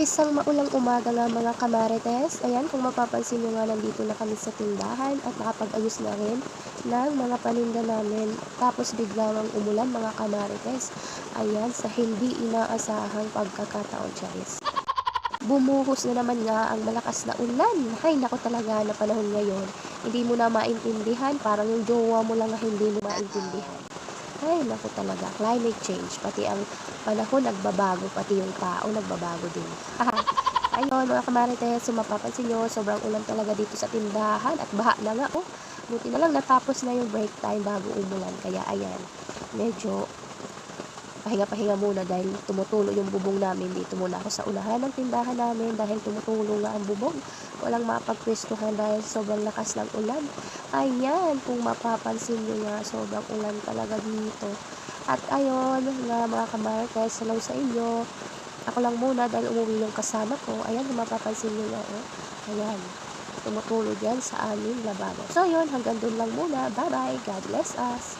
Isang maulang umaga nga mga kamarites. Ayan, kung mapapansin nyo nga nandito na kami sa tindahan at nakapag-ayos na rin ng mga paninda namin. Tapos biglang umulan mga kamarites. Ayan, sa hindi inaasahang pagkakataon, Charis. Bumuhos na naman nga ang malakas na ulan. Hay, nako talaga na panahon ngayon. Hindi mo na maintindihan, parang yung jowa mo lang na hindi mo maintindihan. Ay, naku talaga, climate change, pati ang panahon nagbabago, pati yung tao nagbabago din. Ayun, mga kamarites, mapapansin nyo, sobrang ulan talaga dito sa tindahan at baha na nga, oh. Buti na lang natapos na yung break time bago umulan, kaya ayan, medyo pahinga-pahinga muna dahil tumutulo yung bubong namin. Dito muna ako sa unahan ng tindahan namin dahil tumutulo nga ang bubong. Walang mapagpwestuhan dahil sobrang lakas ng ulan. Ayan, kung mapapansin nyo nga, sobrang ulan talaga dito. At ayun, nga mga kamarkers, hello sa inyo. Ako lang muna dahil umuwi yung kasama ko. Ayan, kung mapapansin nyo nga, oh. Ayan, tumutulo dyan sa aming lababo. So yun, hanggang dun lang muna. Bye-bye. God bless us.